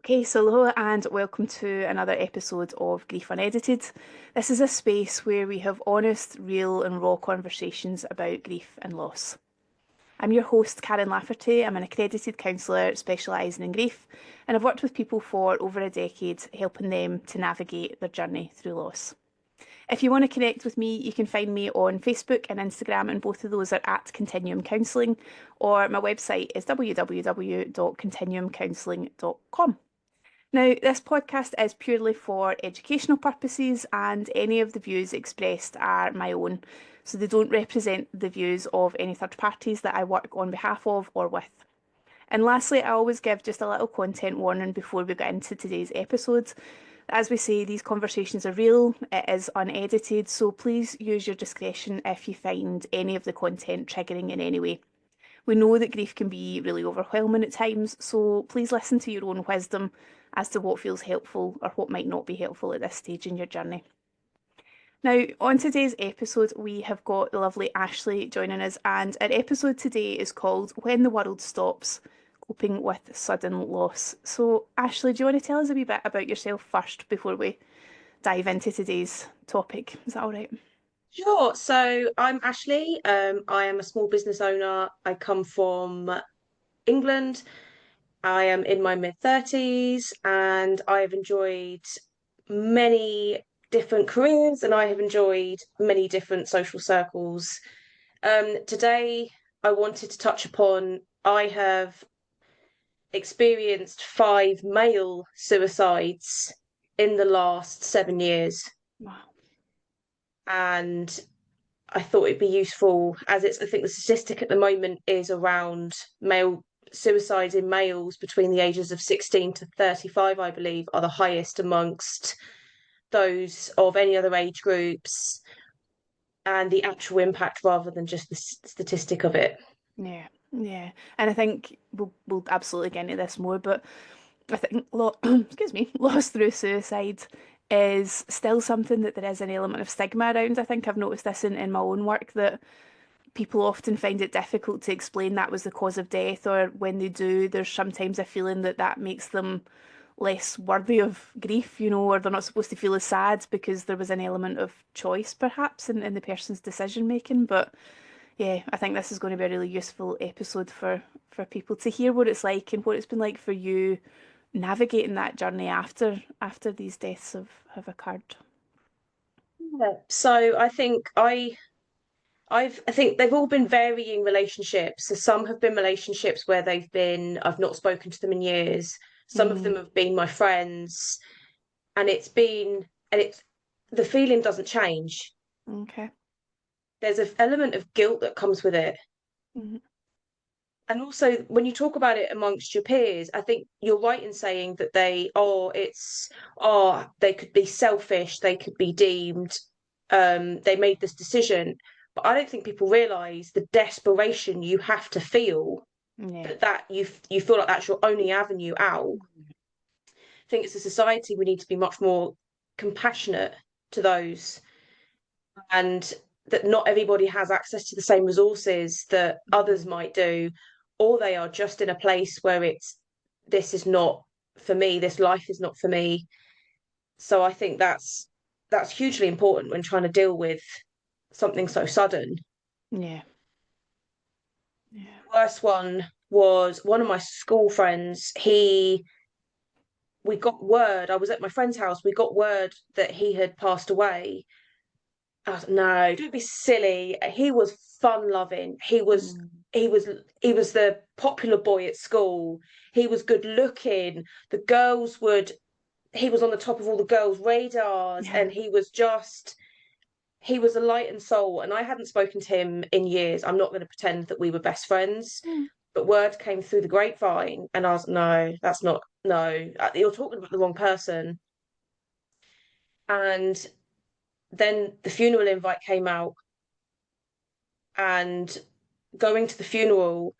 Okay, so hello and welcome to another episode of Grief Unedited. This is a space where we have honest, real, and raw conversations about grief and loss. I'm your host, Karen Lafferty. I'm an accredited counsellor specialising in grief, and I've worked with people for over a decade, helping them to navigate their journey through loss. If you want to connect with me, you can find me on Facebook and Instagram, and both of those are at Continuum Counselling, or my website is www.continuumcounselling.com. Now, this podcast is purely for educational purposes, and any of the views expressed are my own, so they don't represent the views of any third parties that I work on behalf of or with. And lastly, I always give just a little content warning before we get into today's episode. As we say, these conversations are real, it is unedited, so please use your discretion if you find any of the content triggering in any way. We know that grief can be really overwhelming at times, so please listen to your own wisdom as to what feels helpful or what might not be helpful at this stage in your journey. Now, on today's episode, we have got the lovely Ashley joining us, and our episode today is called When the World Stops, Coping with Sudden Loss. So, Ashley, do you want to tell us a wee bit about yourself first before we dive into today's topic? Is that all right? Sure. So I'm Ashley. I am a small business owner. I come from England. I am in my mid-30s and I have enjoyed many different careers and I have enjoyed many different social circles. Today, I wanted to touch upon I have experienced 5 male suicides in the last 7 years. Wow. And I thought it'd be useful as I think the statistic at the moment is around male suicides in males between the ages of 16 to 35, I believe, are the highest amongst those of any other age groups, and the actual impact rather than just the statistic of it. Yeah, yeah. And I think we'll absolutely get into this more, but I think excuse me, loss through suicide is still something that there is an element of stigma around. I think I've noticed this in my own work that people often find it difficult to explain that was the cause of death, or when they do, there's sometimes a feeling that that makes them less worthy of grief, or they're not supposed to feel as sad because there was an element of choice perhaps in the person's decision making. But yeah, I think this is going to be a really useful episode for people to hear what it's like and what it's been like for you navigating that journey after these deaths have occurred. Yeah. So I think they've all been varying relationships. So some have been relationships where I've not spoken to them in years. Some of Mm, them have been my friends, and it's the feeling doesn't change. okay. There's an element of guilt that comes with it. Mhm. And also when you talk about it amongst your peers, I think you're right in saying that they could be selfish, they could be deemed they made this decision. But I don't think people realise the desperation you have to feel Yeah. that you feel like that's your only avenue out. I think as a society we need to be much more compassionate to those, and that not everybody has access to the same resources that others Mhm. might do, or they are just in a place where this is not for me, this life is not for me. So I think that's hugely important when trying to deal with something so sudden. Yeah. Yeah. Worst one was one of my school friends. We got word, I was at my friend's house, we got word that he had passed away. I was, no, don't be silly. He was fun loving. Mm. He was he was the popular boy at school. He was good looking. The girls would he was on the top of all the girls' radars, Yeah. and he was a light and soul. And I hadn't spoken to him in years. I'm not going to pretend that we were best friends, Mm. but word came through the grapevine, and I was, no, that's not, no, you're talking about the wrong person. And then the funeral invite came out, and going to the funeral,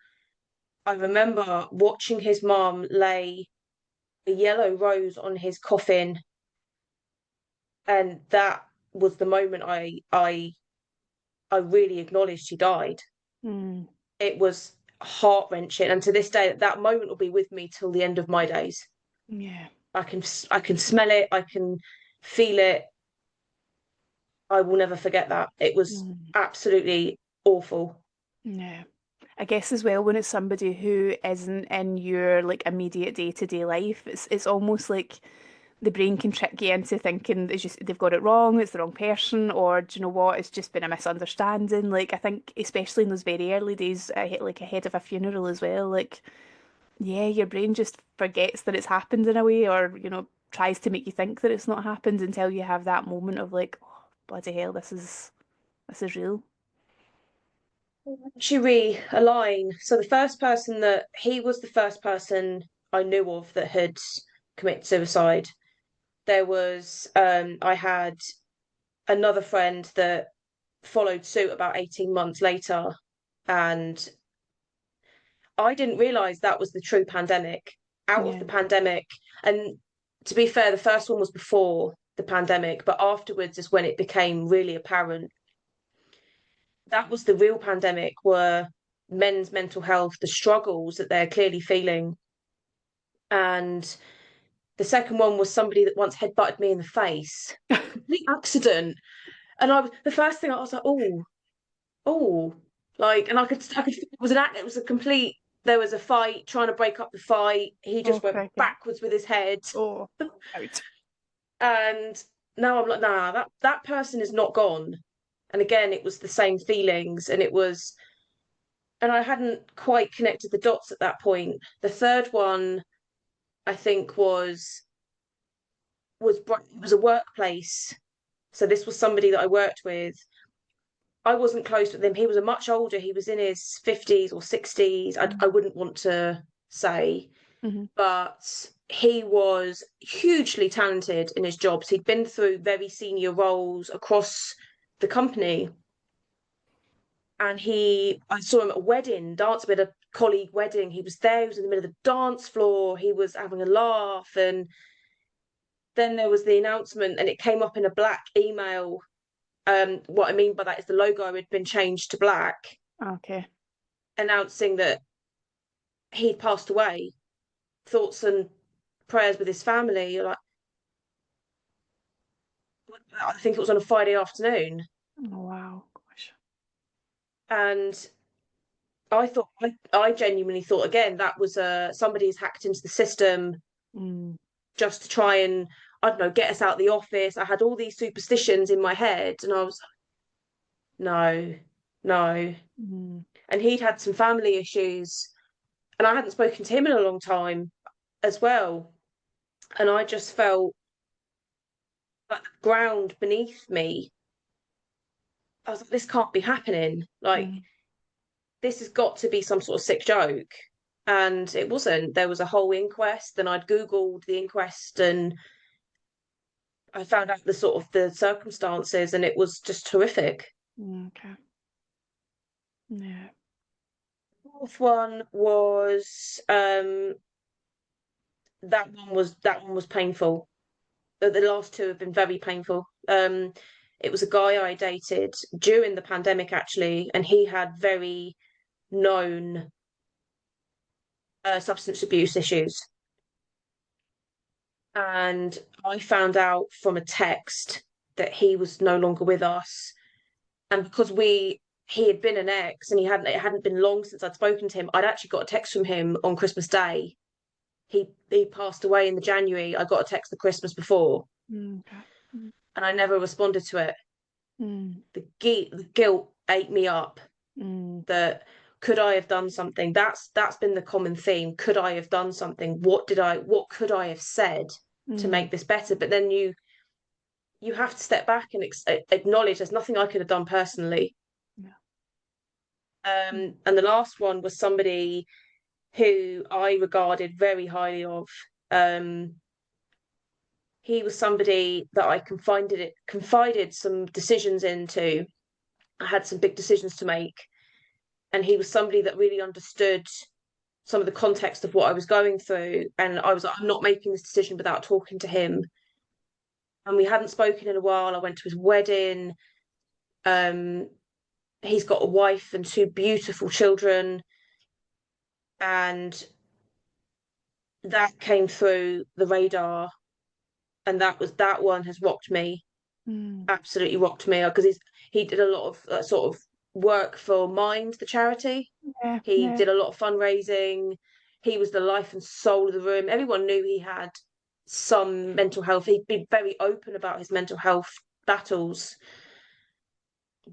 I remember watching his mum lay a yellow rose on his coffin, and that was the moment I really acknowledged he died. Mm. It was heart wrenching, and to this day, that moment will be with me till the end of my days. Yeah. I can smell it, I can feel it. I will never forget that. It was Mm. absolutely awful. Yeah. I guess as well when it's somebody who isn't in your like immediate day-to-day life, it's almost like the brain can trick you into thinking it's just they've got it wrong, it's the wrong person, or do you know what, it's just been a misunderstanding. Like I think especially in those very early days, like ahead of a funeral as well, like yeah, your brain just forgets that it's happened in a way, or tries to make you think that it's not happened until you have that moment of like, oh, bloody hell, this is real. Should we align? So the first person that he was the first person I knew of that had committed suicide. There was I had another friend that followed suit about 18 months later, and I didn't realize that was the true pandemic. Out of Yeah. the pandemic, and to be fair, the first one was before the pandemic, but afterwards is when it became really apparent. That was the real pandemic, were men's mental health, the struggles that they're clearly feeling. And the second one was somebody that once headbutted me in the face, complete accident. And the first thing I was like, oh, like, and I could, it was an act, it was a complete, there was a fight, trying to break up the fight. He Oh, just went crikey. backwards with his head. Oh, out. And now I'm like, nah, that person is not gone. And again, it was the same feelings, and and I hadn't quite connected the dots at that point. The third one, I think, it was a workplace. So this was somebody that I worked with. I wasn't close with him. He was a much older. He was in his 50s or 60s. I wouldn't want to say, Mm-hmm. but he was hugely talented in his jobs. He'd been through very senior roles across the company. And I saw him at a wedding, dancing at a colleague wedding. He was there, he was in the middle of the dance floor, he was having a laugh. And then there was the announcement, and it came up in a black email. What I mean by that is the logo had been changed to black, Okay. announcing that he'd passed away. Thoughts and prayers with his family. You're like, I think it was on a Friday afternoon. Oh, wow. Gosh. And I genuinely thought again that was somebody's hacked into the system Mm. just to try and, I don't know, get us out of the office. I had all these superstitions in my head, and I was no, no. Mm. And he'd had some family issues, and I hadn't spoken to him in a long time as well. And I just felt like the ground beneath me. I was like, this can't be happening. Like, Mm. this has got to be some sort of sick joke. And it wasn't. There was a whole inquest, and I'd Googled the inquest, and I found out the sort of the circumstances, and it was just horrific. Mm. Okay. Yeah. Fourth one was that one was painful. The last two have been very painful. It was a guy I dated during the pandemic actually, and he had very known substance abuse issues. And I found out from a text that he was no longer with us. And because he had been an ex, and it hadn't been long since I'd spoken to him, I'd actually got a text from him on Christmas Day. He passed away in the January. I got a text the Christmas before, Mm. Okay. Mm. and I never responded to it. Mm. The guilt ate me up. Mm. That could I have done something? That's been the common theme. Could I have done something? What could I have said to Mm. make this better? But then you have to step back and acknowledge there's nothing I could have done personally. Yeah. Mm. And the last one was somebody who I regarded very highly of. Um, he was somebody that I confided some decisions into. I had some big decisions to make, and he was somebody that really understood some of the context of what I was going through. And I was like, I'm not making this decision without talking to him. And we hadn't spoken in a while. I went to his wedding. Um, he's got a wife and two beautiful children. And that came through the radar, and that one has rocked me, Mm. absolutely rocked me, because he did a lot of sort of work for Mind, the charity. Yeah, He yeah. did a lot of fundraising. He was the life and soul of the room. Everyone knew he had some mental health. He'd been very open about his mental health battles.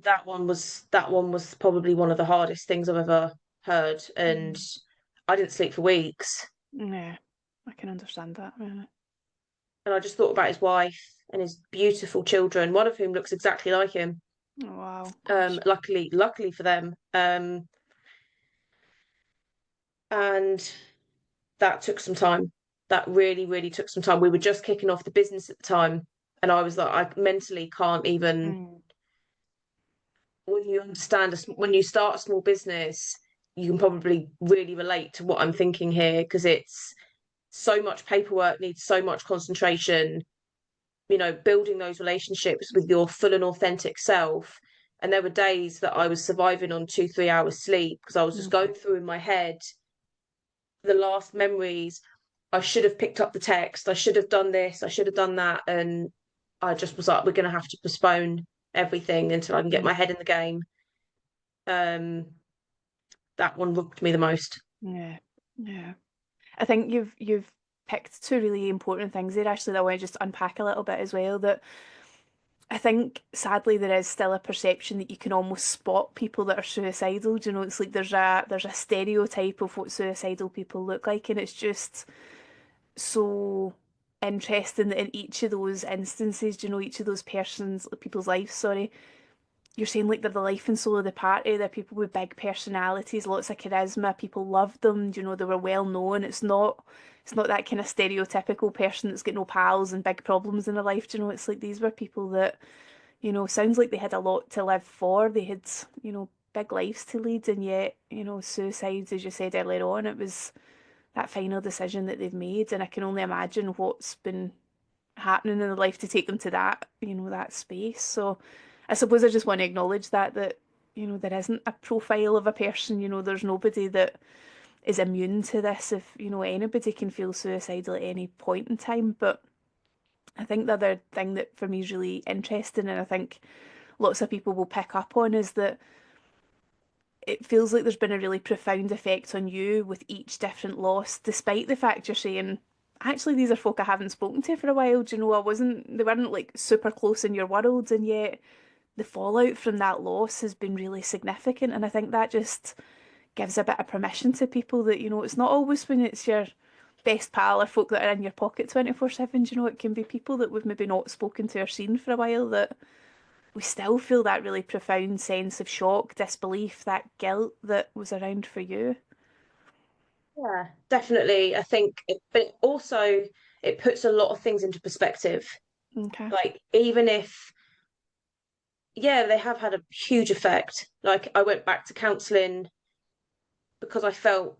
That one was probably one of the hardest things I've ever heard, and Mm. I didn't sleep for weeks. Yeah, I can understand that, really. And I just thought about his wife and his beautiful children, one of whom looks exactly like him. Oh, wow, gosh. Luckily for them. And that took some time. That really, really took some time. We were just kicking off the business at the time, and I was like, I mentally can't even. Mm. When you start a small business, you can probably really relate to what I'm thinking here, because it's so much paperwork, needs so much concentration, building those relationships with your full and authentic self. And there were days that I was surviving on 2, 3 hours sleep, because I was just Mm. going through in my head the last memories. I should have picked up the text. I should have done this. I should have done that. And I just was like, we're going to have to postpone everything until I can get Mm. my head in the game. Um, that one rooked me the most. Yeah, yeah. I think you've picked two really important things there, actually, that I want to just unpack a little bit as well. That I think sadly there is still a perception that you can almost spot people that are suicidal. Do you know, it's like there's a stereotype of what suicidal people look like, and it's just so interesting that in each of those instances, do you know, each of those people's lives, sorry, you're saying like they're the life and soul of the party. They're people with big personalities, lots of charisma. People loved them. You know, they were well known. It's not that kind of stereotypical person that's got no pals and big problems in their life. Do you know, it's like these were people that, sounds like they had a lot to live for. They had, big lives to lead, and yet, suicides, as you said earlier on, it was that final decision that they've made, and I can only imagine what's been happening in their life to take them to that, that space. So I suppose I just want to acknowledge that, there isn't a profile of a person, there's nobody that is immune to this. If, anybody can feel suicidal at any point in time. But I think the other thing that for me is really interesting, and I think lots of people will pick up on, is that it feels like there's been a really profound effect on you with each different loss, despite the fact you're saying, actually, these are folk I haven't spoken to for a while. Do you know, they weren't like super close in your world, and yet the fallout from that loss has been really significant. And I think that just gives a bit of permission to people that, it's not always when it's your best pal or folk that are in your pocket 24/7. You know, it can be people that we've maybe not spoken to or seen for a while that we still feel that really profound sense of shock, disbelief, that guilt that was around for you. Yeah, definitely. I think, but also it puts a lot of things into perspective. Okay. Like, even if, yeah, they have had a huge effect. Like, I went back to counselling because I felt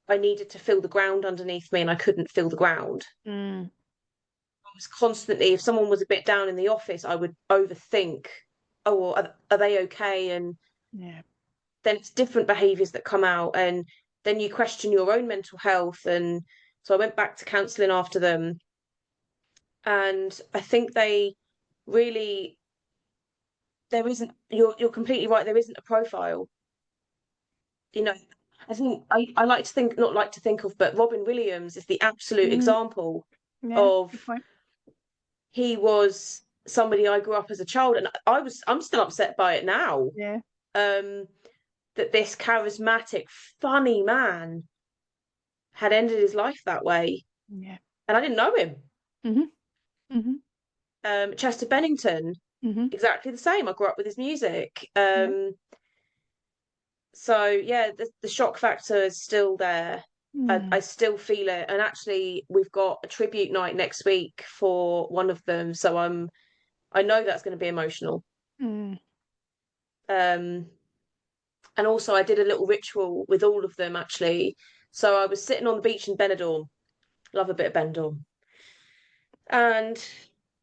I needed to feel the ground underneath me, and I couldn't feel the ground. Mm, I was constantly, if someone was a bit down in the office, I would overthink, oh, well, are they okay? And yeah. then it's different behaviours that come out, and then you question your own mental health. And so I went back to counselling after them, and I think they really, there isn't, you're completely right, there isn't a profile. You know, I think I like to think, not like to think of, but Robin Williams is the absolute Mm, example yeah. Good of, point. he was somebody I grew up as a child, and I'm still upset by it now. Yeah. Um, that this charismatic, funny man had ended his life that way, Yeah. and I didn't know him. Mhm. Mhm. Chester Bennington, Mhm. exactly the same. I grew up with his music. Yeah. So yeah, the shock factor is still there. I Mm. still feel it, and actually, we've got a tribute night next week for one of them, so I know that's going to be emotional. Mm. Um, and also, I did a little ritual with all of them actually. So I was sitting on the beach in Benidorm. Love a bit of Benidorm. And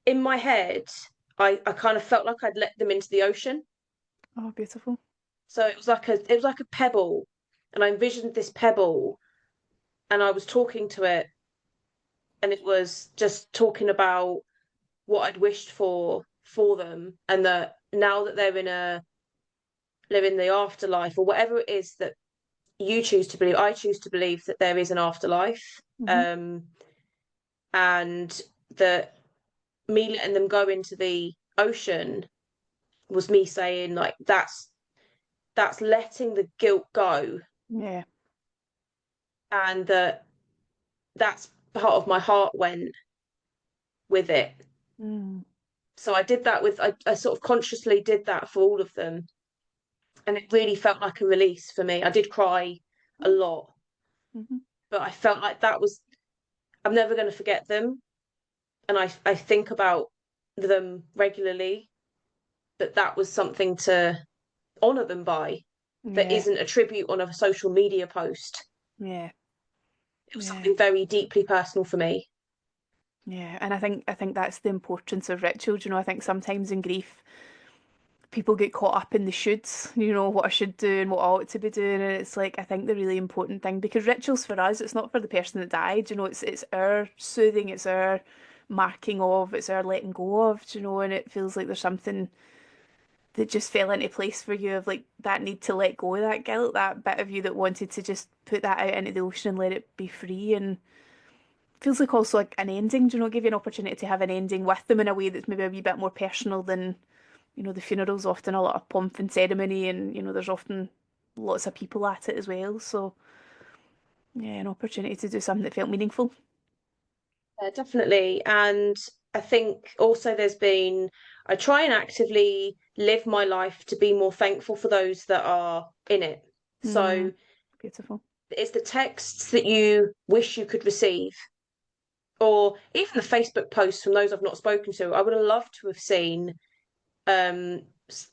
in my head, I kind of felt like I'd let them into the ocean. Oh, beautiful. So it was like a pebble, and I envisioned this pebble, and I was talking to it, and it was just talking about what I'd wished for them, and that now that they're living the afterlife, or whatever it is that you choose to believe, I choose to believe that there is an afterlife. Hmm. um and that me letting them go into the ocean was me saying, like, that's letting the guilt go, Yeah. and that's part of my heart went with it. Mm. So I did that I sort of consciously did that for all of them, and it really felt like a release for me. I did cry a lot, Mm-hmm. but I felt like that was, I'm never going to forget them, and I think about them regularly, that was something to honor them by, that Yeah. isn't a tribute on a social media post. Yeah. It was Yeah. something very deeply personal for me. Yeah. And I think that's the importance of rituals. I think sometimes in grief, people get caught up in the shoulds, what I should do and what I ought to be doing. And it's like, I think the really important thing, because rituals for us, it's not for the person that died, it's our soothing, it's our marking of, it's our letting go of, and it feels like there's something that just fell into place for you of like that need to let go of that guilt, that bit of you that wanted to just put that out into the ocean and let it be free. And feels like also like an ending, give you an opportunity to have an ending with them in a way that's maybe a wee bit more personal than the funeral's often a lot of pomp and ceremony, and there's often lots of people at it as well. So yeah, an opportunity to do something that felt meaningful. Definitely. And I think also I try and actively live my life to be more thankful for those that are in it. Mm, So beautiful. it's the texts that you wish you could receive, or even the Facebook posts from those I've not spoken to. I would have loved to have seen, um,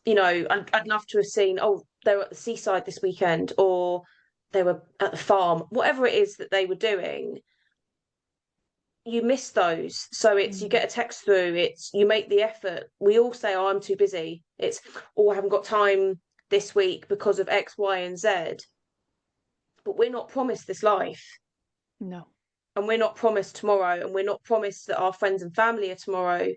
I'd love to have seen, oh, they were at the seaside this weekend, or they were at the farm, whatever it is that they were doing. You miss those. So it's, you Mm, get a text through, it's, you make the effort. We all say, oh, I'm too busy. It's, oh, I haven't got time this week because of X, Y, and Z. But we're not promised this life, no. and we're not promised tomorrow, and we're not promised that our friends and family are tomorrow.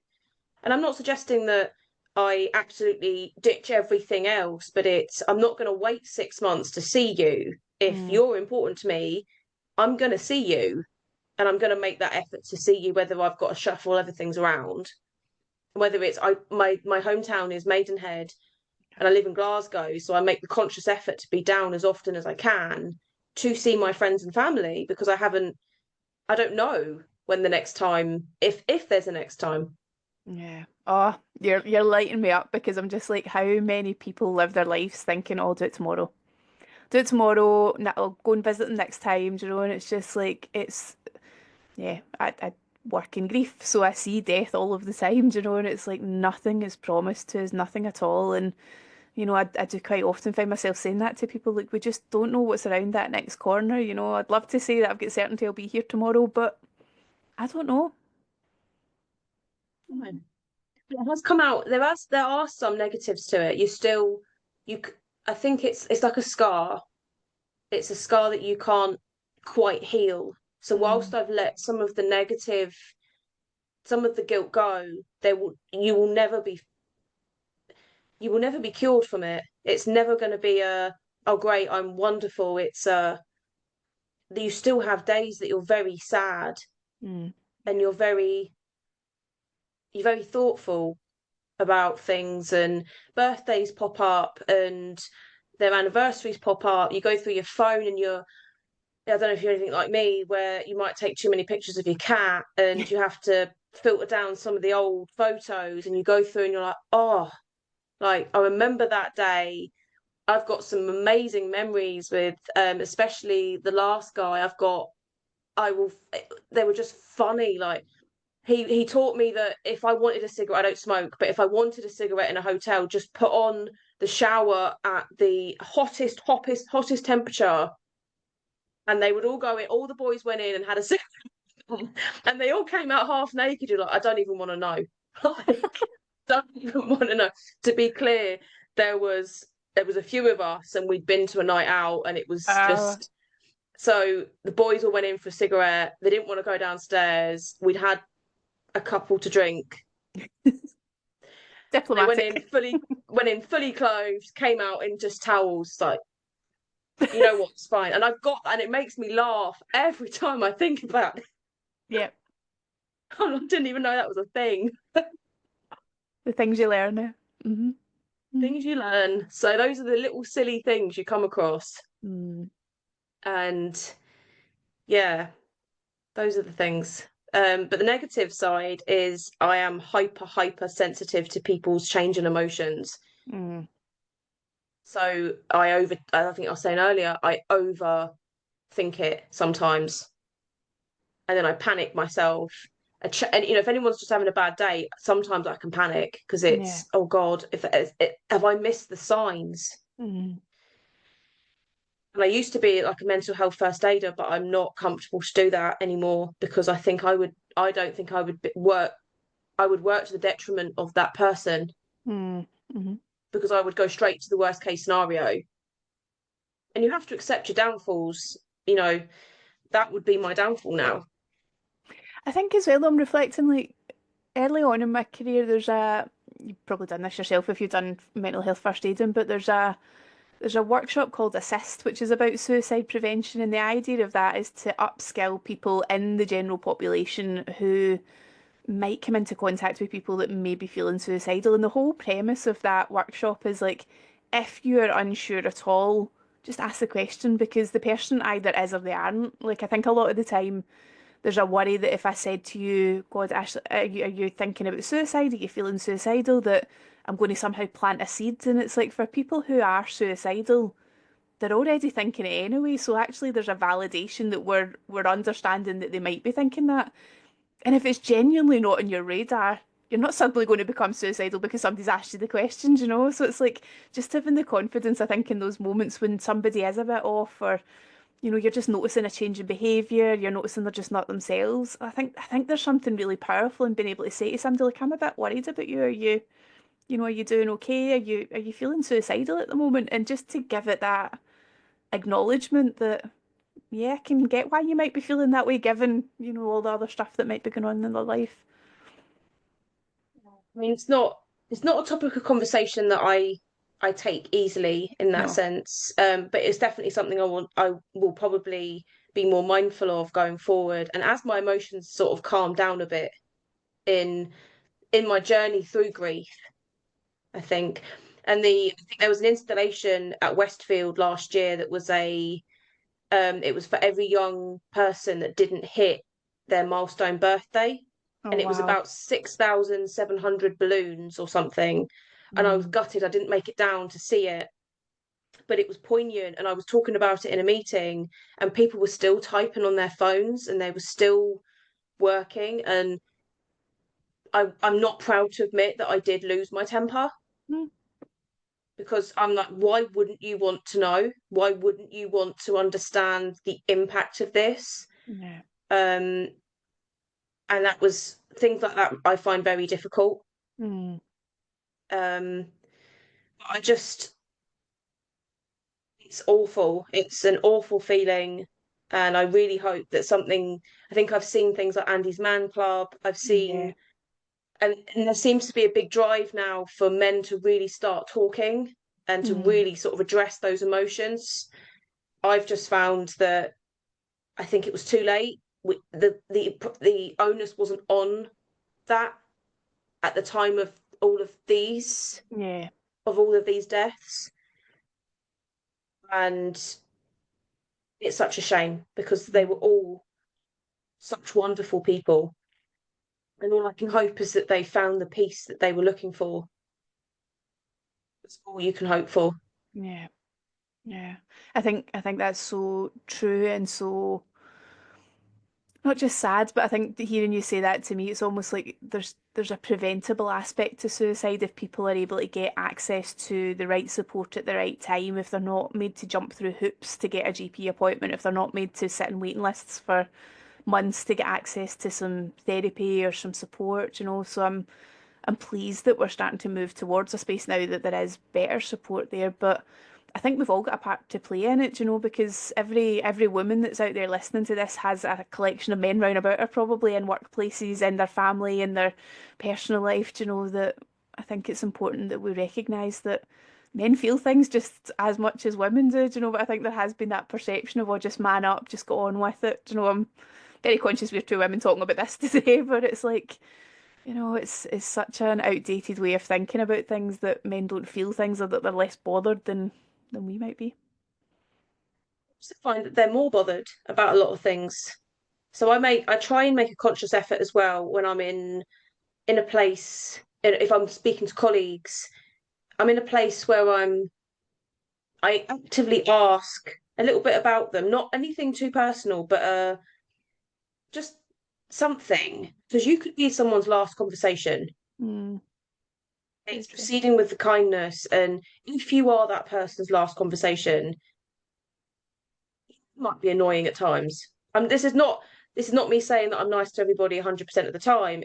And I'm not suggesting that I absolutely ditch everything else, but I'm not going to wait 6 months to see you. If Mm, you're important to me, I'm going to see you, and I'm going to make that effort to see you, whether I've got to shuffle other things around. Whether it's, my hometown is Maidenhead, and I live in Glasgow, so I make the conscious effort to be down as often as I can to see my friends and family, because I don't know when the next time, if there's a next time. yeah. Oh, you're lighting me up, because I'm just like, how many people live their lives thinking, oh, I'll do it tomorrow. Do it tomorrow, I'll go and visit them next time, and it's just like, yeah, I work in grief, so I see death all of the time, and it's like nothing is promised to us, nothing at all. And, I do quite often find myself saying that to people, like, we just don't know what's around that next corner, I'd love to say that I've got certainty I'll be here tomorrow, but I don't know. It has come out. There are some negatives to it. You. I think it's like a scar. It's a scar that you can't quite heal. So Mm, whilst I've let some of the guilt go, there will you will never be cured from it. It's never going to be oh great, I'm wonderful. It's you still have days that you're very sad, mm, and you're very thoughtful about things, and birthdays pop up, and their anniversaries pop up. You go through your phone, and I don't know if you're anything like me, where you might take too many pictures of your cat, and you have to filter down some of the old photos, and you go through and you're like, oh, like, I remember that day. I've got some amazing memories with, especially the last guy. I will, they were just funny. Like, he taught me that if I wanted a cigarette, I don't smoke, but if I wanted a cigarette in a hotel, just put on the shower at the hottest temperature, and they would all go in. All the boys went in and had a cigarette, and they all came out half naked. You're like, I don't even want to know. Like, don't even want to know. To be clear, there was a few of us, and we'd been to a night out, and it was uh, just So the boys all went in for a cigarette. They didn't want to go downstairs. We'd had a couple to drink. They Diplomatic. went in fully clothed, came out in just towels. Like, you know what, it's fine. And it makes me laugh every time I think about it. Yeah, I didn't even know that was a thing. the things you learn now. Hmm. Things you learn. So those are the little silly things you come across. Mm. And yeah, those are the things. But the negative side is I am hyper sensitive to people's change in emotions. Mm. So I think I was saying earlier, I overthink it sometimes. And then I panic myself. And if anyone's just having a bad day, sometimes I can panic because Yeah. it's, oh God, have I missed the signs? Mm. And I used to be like a mental health first aider, but I'm not comfortable to do that anymore because I don't think I would work to the detriment of that person Mm. Mm-hmm. because I would go straight to the worst case scenario. And you have to accept your downfalls. That would be my downfall now. I think as well, I'm reflecting like early on in my career, you've probably done this yourself if you've done mental health first aiding, but there's a workshop called Assist, which is about suicide prevention, and the idea of that is to upskill people in the general population who might come into contact with people that may be feeling suicidal. And the whole premise of that workshop is like, if you are unsure at all, just ask the question because the person either is or they aren't. Like, I think a lot of the time there's a worry that if I said to you, God, Ashley, are you thinking about suicide? Are you feeling suicidal? That I'm going to somehow plant a seed. And it's like for people who are suicidal, they're already thinking it anyway. So actually, there's a validation that we're understanding that they might be thinking that. And if it's genuinely not on your radar, you're not suddenly going to become suicidal because somebody's asked you the questions, you know? So it's like just having the confidence, I think, in those moments when somebody is a bit off or, you're just noticing a change in behaviour, you're noticing they're just not themselves. I think there's something really powerful in being able to say to somebody like, I'm a bit worried about you. Are you doing okay? Are you feeling suicidal at the moment? And just to give it that acknowledgement that yeah, I can get why you might be feeling that way given, all the other stuff that might be going on in their life. I mean, it's not a topic of conversation that I take easily in that No. sense. But it's definitely something I will probably be more mindful of going forward. And as my emotions sort of calm down a bit in in my journey through grief, I think. I think there was an installation at Westfield last year that was it was for every young person that didn't hit their milestone birthday. Oh, And it was wow. about 6,700 balloons or something. And I was Mm. gutted I didn't make it down to see it, but it was poignant. And I was talking about it in a meeting, and people were still typing on their phones and they were still working. And I'm not proud to admit that I did lose my temper Mm. because I'm like, why wouldn't you want to know? Why wouldn't you want to understand the impact of this? Yeah. Um, and that was things like that I find very difficult. Mm. Um, I just, it's awful. It's an awful feeling. And I really hope that I think I've seen things like Andy's Man Club. Yeah. And there seems to be a big drive now for men to really start talking and to Mm. really sort of address those emotions. I've just found that I think it was too late. The onus wasn't on that at the time of all of these Yeah. all of these deaths, and it's such a shame because they Mm. were all such wonderful people, and all I can hope is that they found the peace that they were looking for. That's all you can hope for. Yeah. Yeah. I think that's so true and so not just sad, but I think hearing you say that to me, it's almost like there's a preventable aspect to suicide if people are able to get access to the right support at the right time, if they're not made to jump through hoops to get a GP appointment, if they're not made to sit in waiting lists for months to get access to some therapy or some support. So I'm pleased that we're starting to move towards a space now that there is better support there. But I think we've all got a part to play in it, you know, because every woman that's out there listening to this has a collection of men round about her, probably in workplaces, in their family, in their personal life, you know, that I think it's important that we recognise that men feel things just as much as women do, you know, but I think there has been that perception of, oh, just man up, just go on with it. You know, I'm very conscious we're two women talking about this today, but it's like, you know, it's such an outdated way of thinking about things that men don't feel things or that they're less bothered than we might be. I find that they're more bothered about a lot of things. So I try and make a conscious effort as well when I'm in a place, if I'm speaking to colleagues, I'm in a place where I actively ask a little bit about them, not anything too personal, but just something. Because you could be someone's last conversation. Mm, very It's true. proceeding with the kindness, and if you are that person's last conversation, it might be annoying at times. This is not me saying that I'm nice to everybody 100% of the time.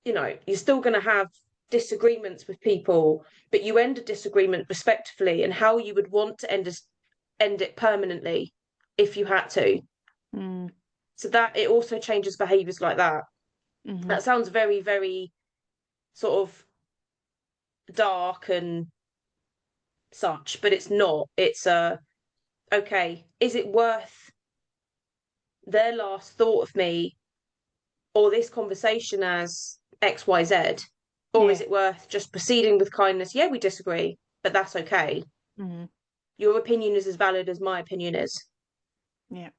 You know, you're still going to have disagreements with people, but you end a disagreement respectfully, and how you would want to end it permanently if you had to. Mm, So that it also changes behaviors like that. hmm. That sounds very, very sort of dark and such, but it's not. It's okay, is it worth their last thought of me or this conversation as XYZ? Or is Yeah. it worth just proceeding with kindness? Yeah, we disagree, but that's okay. Hmm. Your opinion is as valid as my opinion is. Yeah.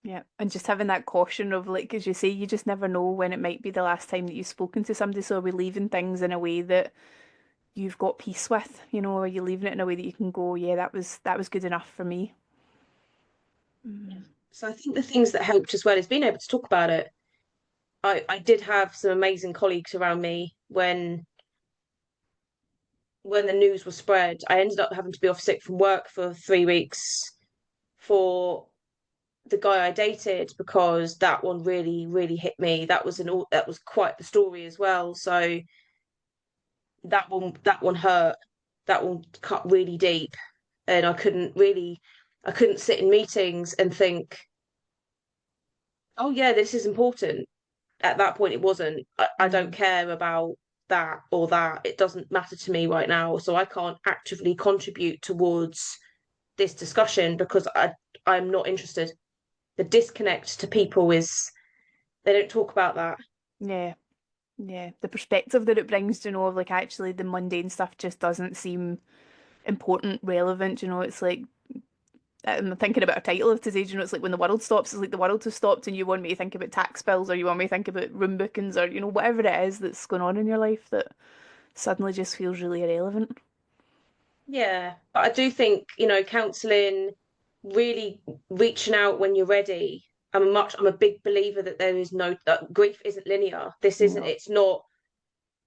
Yeah. And just having that caution of like, as you say, you just never know when it might be the last time that you've spoken to somebody. So are we leaving things in a way that you've got peace with, you know, or are you leaving it in a way that you can go, yeah, that was good enough for me. Mm. So I think the things that helped as well is being able to talk about it. I did have some amazing colleagues around me when the news was spread. I ended up having to be off sick from work for 3 weeks for the guy I dated because that one really, really hit me. That was quite the story as well. So that one hurt. That one cut really deep, and I couldn't sit in meetings and think, oh yeah, this is important. At that point, it wasn't. I don't Mm. care about that or that. It doesn't matter to me right now. So I can't actively contribute towards this discussion because I'm not interested. The disconnect to people is they don't talk about that. Yeah. Yeah. The perspective that it brings, you know, of like actually the mundane stuff just doesn't seem important, relevant, you know, it's like I'm thinking about a title of today, you know, it's like when the world stops, it's like the world has stopped and you want me to think about tax bills or you want me to think about room bookings or, you know, whatever it is that's going on in your life that suddenly just feels really irrelevant. Yeah, but I do think, counselling, really reaching out when you're ready. I'm a big believer that there is no grief isn't linear. No. It's not.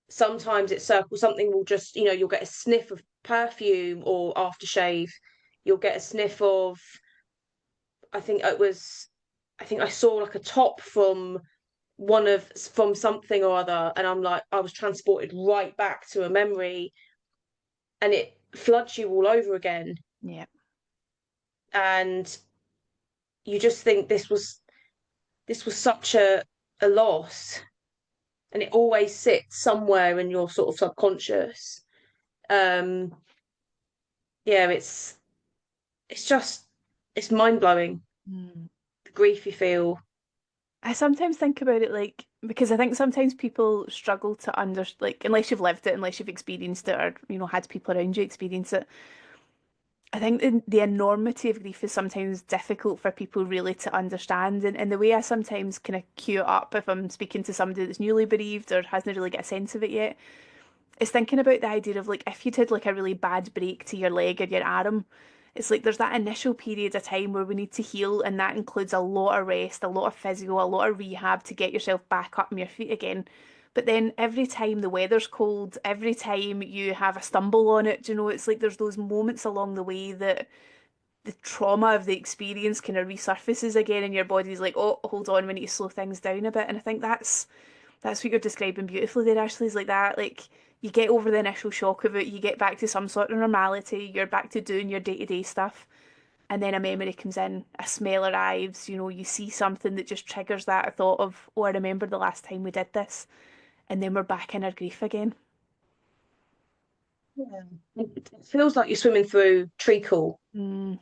Sometimes it's circle. Something will just, you'll get a sniff of perfume or aftershave. You'll get a sniff of. I think it was. I think I saw like a top from something or other, and I'm like, I was transported right back to a memory, and it floods you all over again. Yeah. And you just think this was such a loss, and it always sits somewhere in your sort of subconscious. um yeah, it's just it's mind-blowing, Mm. the grief you feel. I sometimes think about it like because I think sometimes people struggle to like unless you've lived it, unless you've experienced it or you know had people around you experience it. I think the enormity of grief is sometimes difficult for people really to understand. And the way I sometimes kind of cue it up if I'm speaking to somebody that's newly bereaved or hasn't really got a sense of it yet, is thinking about the idea of like if you'd had like a really bad break to your leg or your arm, it's like there's that initial period of time where we need to heal, and that includes a lot of rest, a lot of physio, a lot of rehab to get yourself back up on your feet again. But then every time the weather's cold, every time you have a stumble on it, you know, it's like there's those moments along the way that the trauma of the experience kind of resurfaces again, and your body's like, oh, hold on, we need to slow things down a bit. And I think that's what you're describing beautifully there, Ashley, is like that. Like you get over the initial shock of it, you get back to some sort of normality, you're back to doing your day-to-day stuff, and then a memory comes in, a smell arrives, you know, you see something that just triggers that thought of, oh, I remember the last time we did this, and then we're back in our grief again. Yeah. It feels like you're swimming through treacle, Mm,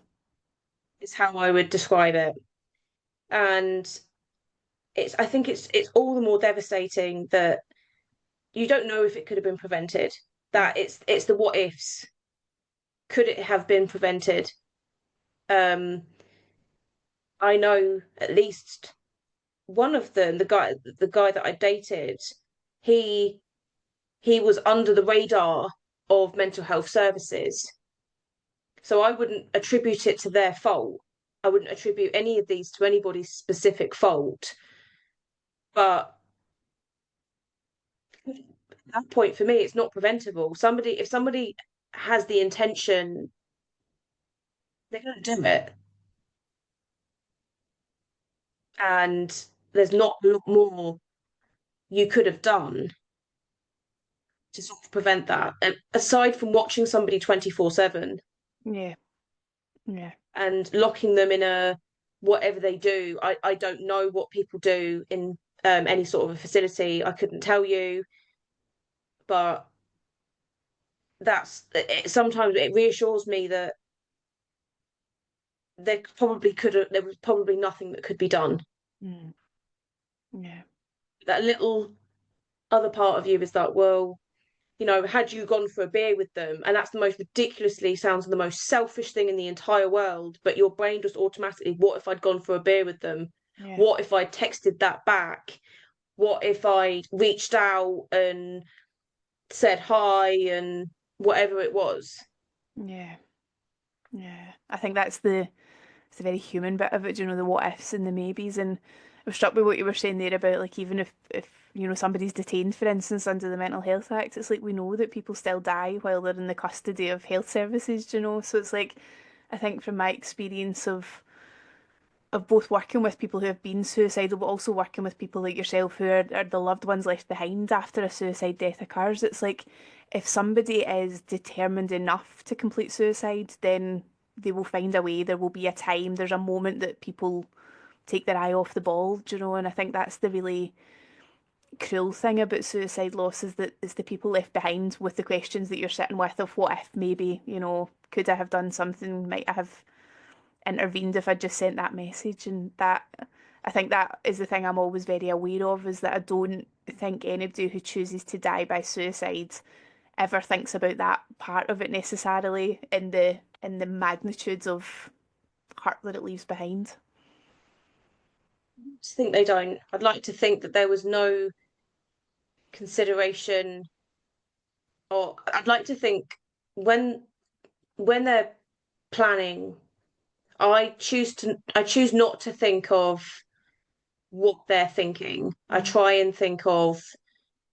is how I would describe it. And I think it's all the more devastating that you don't know if it could have been prevented. yeah, That it's the what ifs. Could it have been prevented? Um, I know at least one of them, the guy that I dated, he he was under the radar of mental health services. So I wouldn't attribute it to their fault. I wouldn't attribute any of these to anybody's specific fault. But at that point for me, it's not preventable. If somebody has the intention, they're going to do it. And there's not a lot more you could have done to sort of prevent that. And aside from watching somebody 24/7 yeah, yeah, and locking them in a whatever they do, I don't know what people do in any sort of a facility. I couldn't tell you, but sometimes it reassures me that there was probably nothing that could be done. mm, yeah, That little other part of you is like, well, had you gone for a beer with them, and that's the most ridiculously sounds the most selfish thing in the entire world, but your brain just automatically, what if I'd gone for a beer with them? yeah, What if I texted that back? What if I reached out and said hi and whatever it was? yeah, yeah. I think that's it's a very human bit of it, you know, the what ifs and the maybes. And I was struck by what you were saying there about like even if you know somebody's detained, for instance, under the Mental Health Act, it's like we know that people still die while they're in the custody of health services, you know. So it's like I think from my experience of both working with people who have been suicidal, but also working with people like yourself who are the loved ones left behind after a suicide death occurs, it's like if somebody is determined enough to complete suicide, then they will find a way. There will be a time, there's a moment that people take their eye off the ball, do you know? And I think that's the really cruel thing about suicide loss is that it's the people left behind with the questions that you're sitting with of what if maybe, you know, could I have done something? Might I have intervened if I just sent that message? And that I think that is the thing I'm always very aware of is that I don't think anybody who chooses to die by suicide ever thinks about that part of it necessarily in the magnitudes of hurt that it leaves behind. I just think they don't. I'd like to think that there was no consideration, or I'd like to think when they're planning, I choose not to think of what they're thinking. I Mm. try and think of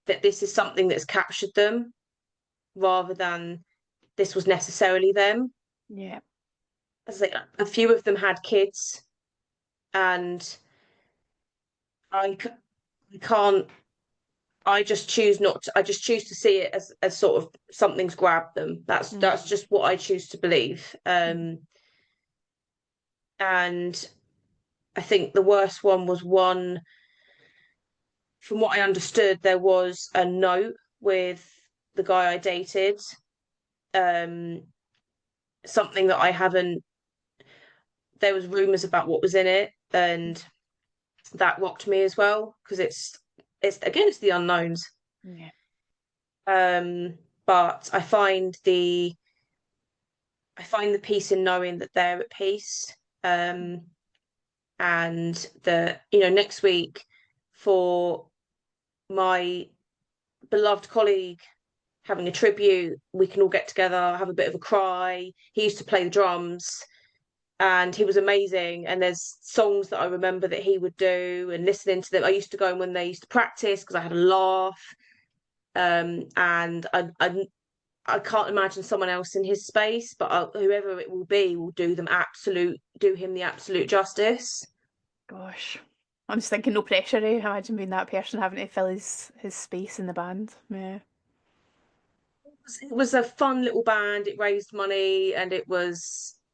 that this is something that's captured them rather than this was necessarily them. Yeah. As like a few of them had kids, and I can't. I just choose not to. I just choose to see it as sort of something's grabbed them. That's Mm. just what I choose to believe. And I think the worst one was one. From what I understood, there was a note with the guy I dated. Um, Something that I haven't. There was rumors about what was in it, and that rocked me as well because it's again it's the unknowns. Yeah. But I find the peace in knowing that they're at peace. Um, and that next week for my beloved colleague having a tribute, we can all get together, have a bit of a cry. He used to play the drums and he was amazing. And there's songs that I remember that he would do and listening to them. I used to go in when they used to practice because I had a laugh. And I can't imagine someone else in his space, but whoever it will do him the absolute justice. Gosh. I'm just thinking no pressure, eh? Imagine being that person having to fill his space in the band. Yeah. It was a fun little band. It raised money, and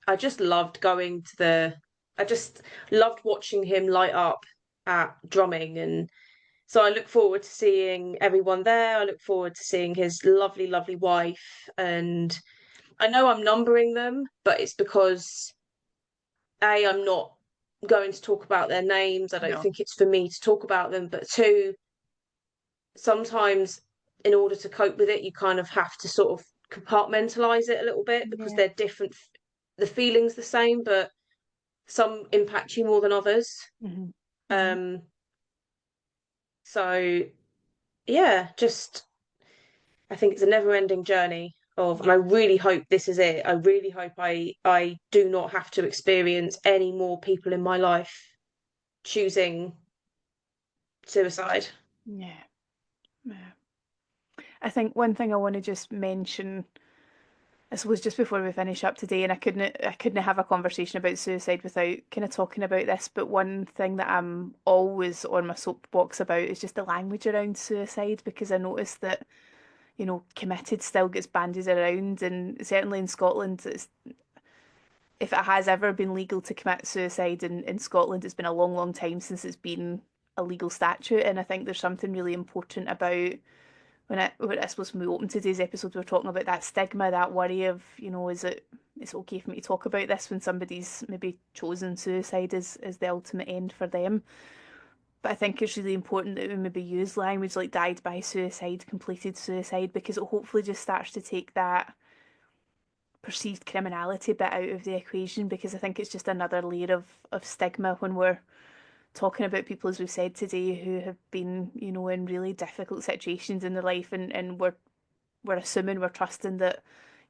I just loved going to I just loved watching him light up at drumming. And so I look forward to seeing everyone there. I look forward to seeing his lovely, lovely wife. And I know I'm numbering them, but it's because I'm not going to talk about their names. I don't No. think it's for me to talk about them. But two, sometimes in order to cope with it, you kind of have to sort of compartmentalize it a little bit because Yeah. they're different. The feeling's the same, but some impact you more than others. Hmm. Hmm. Um, so yeah, just I think it's a never-ending journey and I Yeah. really hope this is it. I really hope I do not have to experience any more people in my life choosing suicide. Yeah. Yeah. I think one thing I want to just mention, I suppose just before we finish up today, and I couldn't have a conversation about suicide without kind of talking about this, but one thing that I'm always on my soapbox about is just the language around suicide, because I noticed that, committed still gets bandied around, and certainly in Scotland, if it has ever been legal to commit suicide in Scotland, it's been a long, long time since it's been a legal statute, and I think there's something really important about I suppose when we opened today's episode, we were talking about that stigma, that worry of, it's okay for me to talk about this when somebody's maybe chosen suicide as the ultimate end for them. But I think it's really important that we maybe use language like died by suicide, completed suicide, because it hopefully just starts to take that perceived criminality bit out of the equation, because I think it's just another layer of stigma when we're talking about people, as we've said today, who have been, in really difficult situations in their life, and we're assuming, we're trusting that,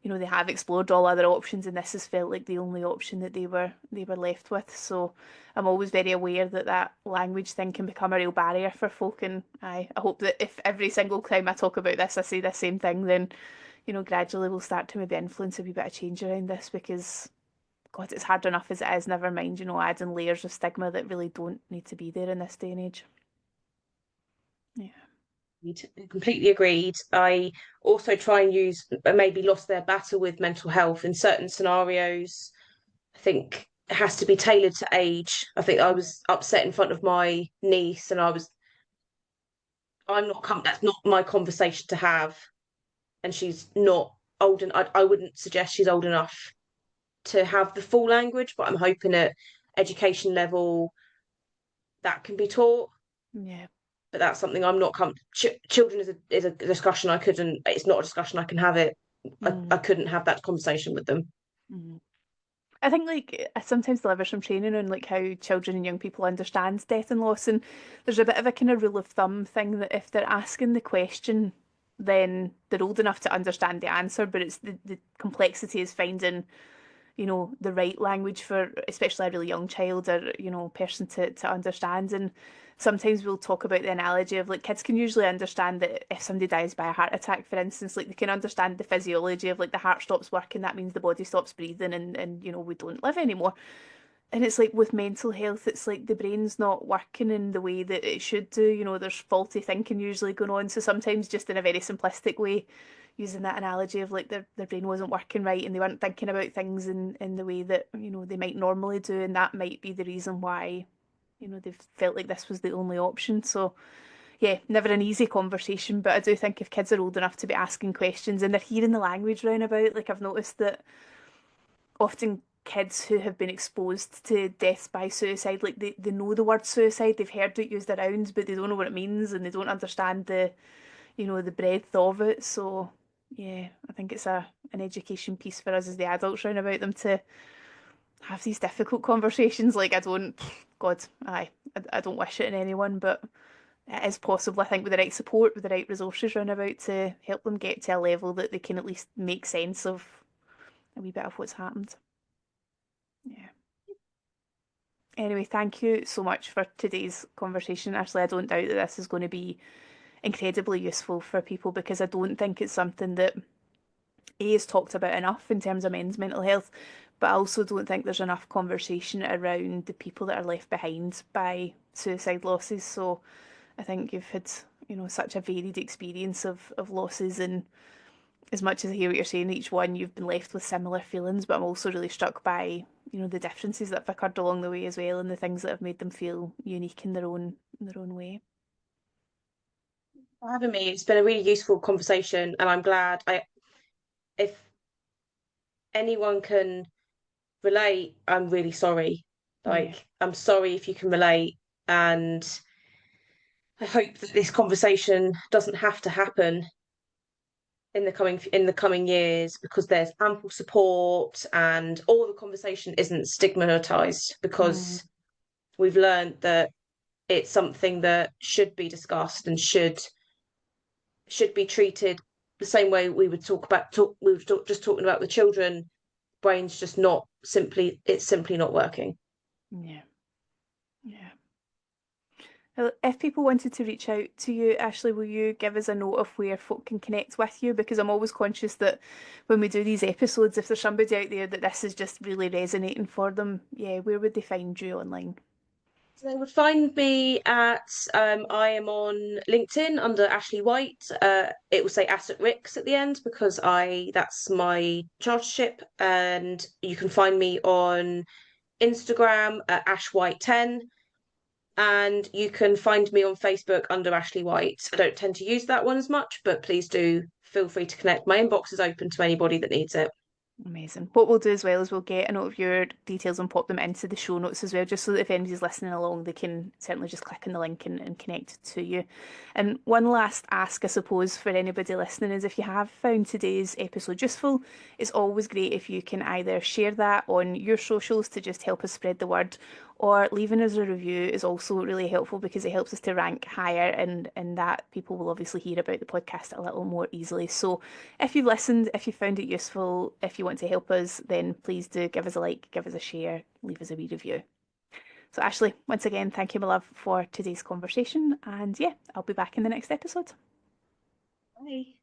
they have explored all other options, and this has felt like the only option that they were left with. So I'm always very aware that that language thing can become a real barrier for folk, and I hope that if every single time I talk about this I say the same thing, then, gradually we'll start to maybe influence a wee bit of change around this, because God, it's hard enough as it is, never mind, adding layers of stigma that really don't need to be there in this day and age. Yeah. Completely agreed. I also try and use maybe lost their battle with mental health in certain scenarios. I think it has to be tailored to age. I think I was upset in front of my niece, and I'm not that's not my conversation to have, and she's not old, and I wouldn't suggest she's old enough to have the full language, but I'm hoping at education level that can be taught. Yeah. But that's something I'm not children is a discussion I couldn't. It's not a discussion I can have it. I Mm. couldn't have that conversation with them. Mm. I think like I sometimes deliver some training on like how children and young people understand death and loss, and there's a bit of a kind of rule of thumb thing that if they're asking the question, then they're old enough to understand the answer, but it's the complexity is finding, the right language for especially a really young child or, person to understand. And sometimes we'll talk about the analogy of like kids can usually understand that if somebody dies by a heart attack, for instance, like they can understand the physiology of like the heart stops working, that means the body stops breathing, and we don't live anymore. And it's like with mental health, it's like the brain's not working in the way that it should do. There's faulty thinking usually going on. So sometimes just in a very simplistic way, using that analogy of like their brain wasn't working right and they weren't thinking about things in the way that, they might normally do. And that might be the reason why, they've felt like this was the only option. So yeah, never an easy conversation, but I do think if kids are old enough to be asking questions and they're hearing the language round about, like I've noticed that often kids who have been exposed to deaths by suicide, like they know the word suicide, they've heard it used around, but they don't know what it means and they don't understand the breadth of it. So yeah, I think it's an education piece for us as the adults round about them to have these difficult conversations. Like I don't, God, I don't wish it on anyone, but it is possible, I think, with the right support, with the right resources round about to help them get to a level that they can at least make sense of a wee bit of what's happened. Yeah. Anyway, thank you so much for today's conversation. Actually, I don't doubt that this is going to be incredibly useful for people, because I don't think it's something that is talked about enough in terms of men's mental health, but I also don't think there's enough conversation around the people that are left behind by suicide losses. So I think you've had, such a varied experience of losses, and as much as I hear what you're saying, each one you've been left with similar feelings, but I'm also really struck by, the differences that have occurred along the way as well, and the things that have made them feel unique in their own way. For having me. It's been a really useful conversation, and I'm glad if anyone can relate, I'm really sorry. Yeah. Like, I'm sorry if you can relate, and I hope that this conversation doesn't have to happen in the coming years, because there's ample support and all the conversation isn't stigmatized, Mm, because we've learned that it's something that should be discussed and should be treated the same way we would we were just talking about the children. Brain's just not simply it's simply not working. yeah. Yeah. Well, if people wanted to reach out to you, Ashley, will you give us a note of where folk can connect with you? Because I'm always conscious that when we do these episodes, if there's somebody out there that this is just really resonating for them, yeah, where would they find you online? So they would find me at I am on LinkedIn under Ashley White. It will say Asset Ricks at the end because I that's my chartership, and you can find me on Instagram at ashwhite10, and you can find me on Facebook under Ashley White. I don't tend to use that one as much, but please do feel free to connect. My inbox is open to anybody that needs it. Amazing. What we'll do as well is we'll get a note of your details and pop them into the show notes as well, just so that if anybody's listening along, they can certainly just click on the link and connect to you. And one last ask, I suppose, for anybody listening is if you have found today's episode useful, it's always great if you can either share that on your socials to just help us spread the word, or leaving us a review is also really helpful because it helps us to rank higher and that people will obviously hear about the podcast a little more easily. So if you've listened, if you found it useful, if you want to help us, then please do give us a like, give us a share, leave us a wee review. So Ashley, once again, thank you, my love, for today's conversation. And yeah, I'll be back in the next episode. Bye.